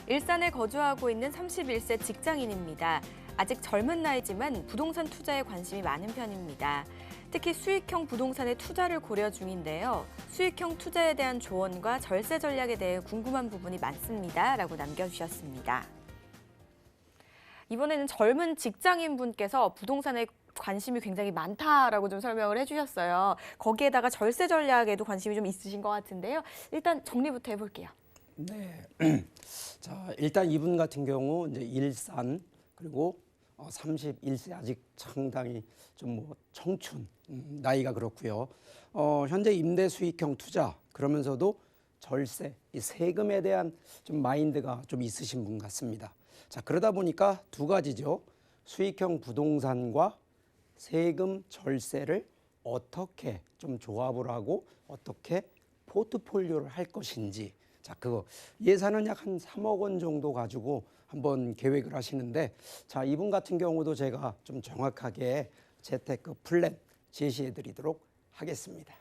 일산에 거주하고 있는 31세 직장인입니다. 아직 젊은 나이지만 부동산 투자에 관심이 많은 편입니다. 특히 수익형 부동산에 투자를 고려 중인데요. 수익형 투자에 대한 조언과 절세 전략에 대해 궁금한 부분이 많습니다. 라고 남겨주셨습니다. 이번에는 젊은 직장인분께서 부동산에 관심이 굉장히 많다라고 좀 설명을 해주셨어요. 거기에다가 절세 전략에도 관심이 좀 있으신 것 같은데요. 일단 정리부터 해볼게요. 네. 자, 일단 이분 같은 경우 이제 일산 그리고 31세 아직 상당히 좀 뭐 청춘 나이가 그렇고요. 현재 임대 수익형 투자 그러면서도 절세, 이 세금에 대한 좀 마인드가 좀 있으신 분 같습니다. 자, 그러다 보니까 두 가지죠. 수익형 부동산과 세금 절세를 어떻게 좀 조합을 하고 어떻게 포트폴리오를 할 것인지. 자, 그거 예산은 약 한 3억 원 정도 가지고 한번 계획을 하시는데, 자, 이분 같은 경우도 제가 좀 정확하게 재테크 플랜 제시해 드리도록 하겠습니다.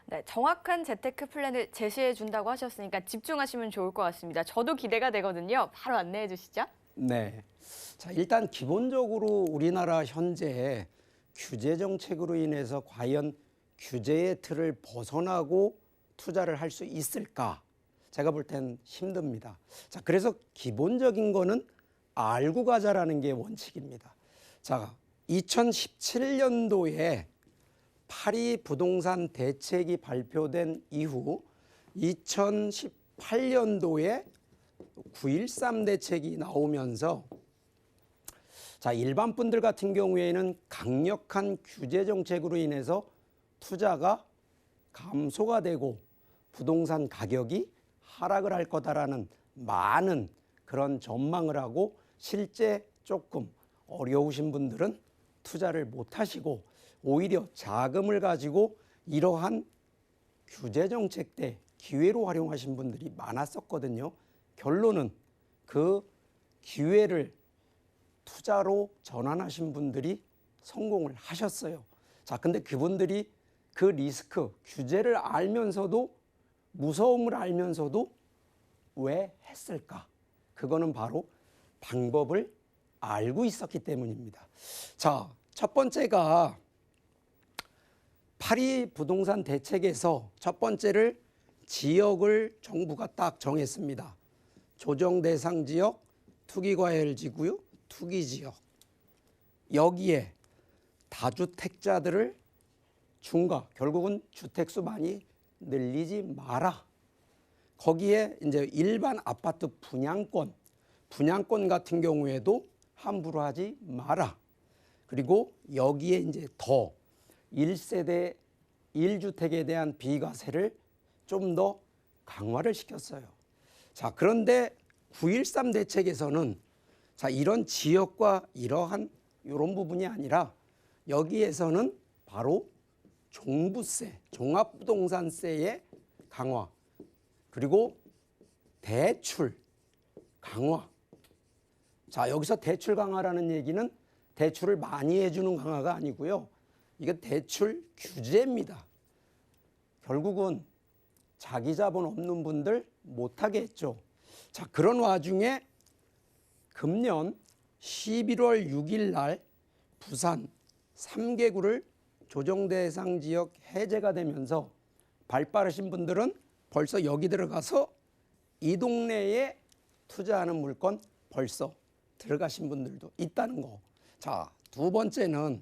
네, 정확한 재테크 플랜을 제시해 준다고 하셨으니까 집중하시면 좋을 것 같습니다. 저도 기대가 되거든요. 바로 안내해 주시죠. 네. 자, 일단 기본적으로 우리나라 현재 규제 정책으로 인해서 과연 규제의 틀을 벗어나고 투자를 할 수 있을까? 제가 볼 땐 힘듭니다. 자, 그래서 기본적인 거는 알고 가자라는 게 원칙입니다. 자, 2017년도에 파리 부동산 대책이 발표된 이후 2018년도에 9.13 대책이 나오면서, 자, 일반 분들 같은 경우에는 강력한 규제 정책으로 인해서 투자가 감소가 되고 부동산 가격이 하락을 할 거다라는 많은 그런 전망을 하고, 실제 조금 어려우신 분들은 투자를 못 하시고 오히려 자금을 가지고 이러한 규제 정책 때 기회로 활용하신 분들이 많았었거든요. 결론은 그 기회를 투자로 전환하신 분들이 성공을 하셨어요. 자, 근데 그분들이 그 리스크, 규제를 알면서도, 무서움을 알면서도 왜 했을까? 그거는 바로 방법을 알고 있었기 때문입니다. 자, 첫 번째가 파리 부동산 대책에서 첫 번째를 지역을 정부가 딱 정했습니다. 조정 대상 지역, 투기과열 지구, 투기 지역. 여기에 다주택자들을 중과, 결국은 주택수 많이 늘리지 마라. 거기에 이제 일반 아파트 분양권 같은 경우에도 함부로 하지 마라. 그리고 여기에 이제 더 1세대 1주택에 대한 비과세를 좀 더 강화를 시켰어요. 자, 그런데 9.13 대책에서는, 자, 이런 지역과 이러한 이런 부분이 아니라 여기에서는 바로 종부세, 종합부동산세의 강화, 그리고 대출 강화. 자, 여기서 대출 강화라는 얘기는 대출을 많이 해주는 강화가 아니고요. 이거 대출 규제입니다. 결국은 자기 자본 없는 분들 못하게 했죠. 자, 그런 와중에 금년 11월 6일 날 부산 3개구를 조정대상 지역 해제가 되면서 발 빠르신 분들은 벌써 여기 들어가서 이 동네에 투자하는 물건 벌써 들어가신 분들도 있다는 거. 자, 두 번째는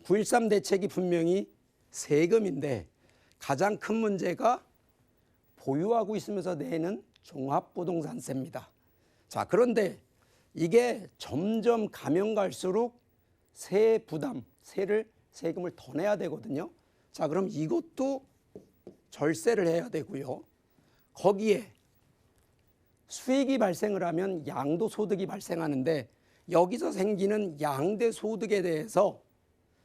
9.13 대책이 분명히 세금인데 가장 큰 문제가 보유하고 있으면서 내는 종합부동산세입니다. 자, 그런데 이게 점점 가면 갈수록 세 부담, 세금을 더 내야 되거든요. 자, 그럼 이것도 절세를 해야 되고요. 거기에 수익이 발생을 하면 양도소득이 발생하는데, 여기서 생기는 양대소득에 대해서,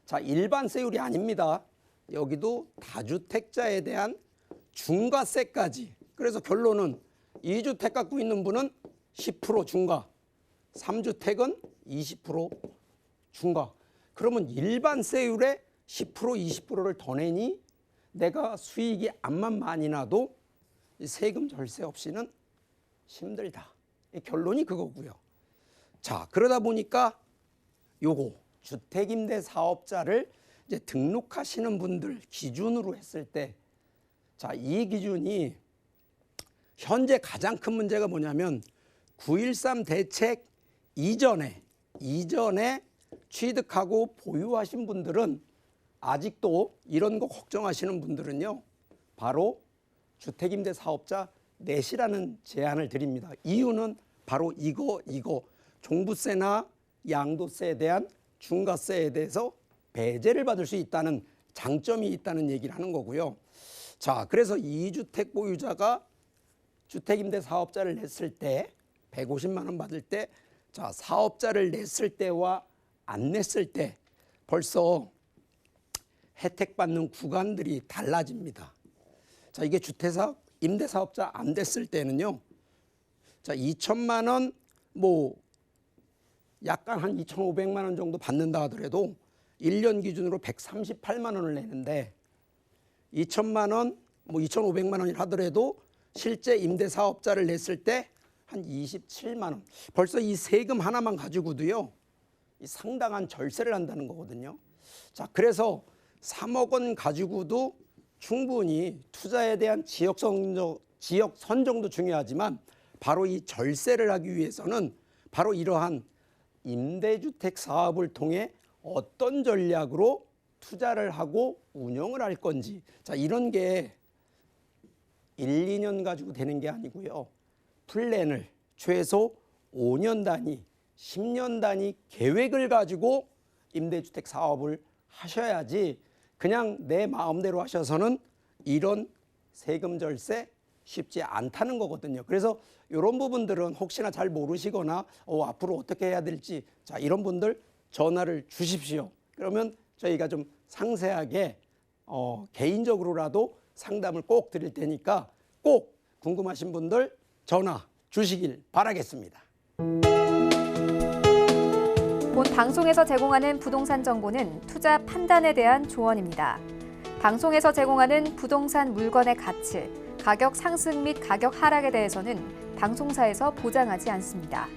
자, 일반세율이 아닙니다. 여기도 다주택자에 대한 중과세까지. 그래서 결론은 2주택 갖고 있는 분은 10% 중과, 3주택은 20% 중과. 그러면 일반세율에 10%, 20%를 더 내니 내가 수익이 암만 많이 나도 세금 절세 없이는 힘들다. 이 결론이 그거고요. 자, 그러다 보니까 요거 주택임대 사업자를 이제 등록하시는 분들 기준으로 했을 때, 자, 이 기준이 현재 가장 큰 문제가 뭐냐면 9.13 대책 이전에 취득하고 보유하신 분들은 아직도 이런 거 걱정하시는 분들은요, 바로 주택임대 사업자 내시라는 제안을 드립니다. 이유는 바로 이거 종부세나 양도세에 대한 중과세에 대해서 배제를 받을 수 있다는 장점이 있다는 얘기를 하는 거고요. 자, 그래서 2주택 보유자가 주택임대 사업자를 냈을 때 150만 원 받을 때, 자, 사업자를 냈을 때와 안 냈을 때 벌써 혜택 받는 구간들이 달라집니다. 자, 이게 주택사업 임대사업자 안 됐을 때는요, 자, 2천만 원 뭐 약간 한 2,500만 원 정도 받는다 하더라도 1년 기준으로 138만 원을 내는데, 2천만 원, 뭐 2,500만 원을 하더라도 실제 임대사업자를 냈을 때 한 27만 원. 벌써 이 세금 하나만 가지고도요, 이 상당한 절세를 한다는 거거든요. 자, 그래서 3억 원 가지고도 충분히 투자에 대한 지역 선정도 중요하지만 바로 이 절세를 하기 위해서는 바로 이러한 임대주택 사업을 통해 어떤 전략으로 투자를 하고 운영을 할 건지, 자, 이런 게 1, 2년 가지고 되는 게 아니고요. 플랜을 최소 5년 단위, 10년 단위 계획을 가지고 임대주택 사업을 하셔야지 그냥 내 마음대로 하셔서는 이런 세금 절세 쉽지 않다는 거거든요. 그래서 이런 부분들은 혹시나 잘 모르시거나 앞으로 어떻게 해야 될지, 자, 이런 분들 전화를 주십시오. 그러면 저희가 좀 상세하게 개인적으로라도 상담을 꼭 드릴 테니까 꼭 궁금하신 분들 전화 주시길 바라겠습니다. 본 방송에서 제공하는 부동산 정보는 투자 판단에 대한 조언입니다. 방송에서 제공하는 부동산 물건의 가치, 가격 상승 및 가격 하락에 대해서는 방송사에서 보장하지 않습니다.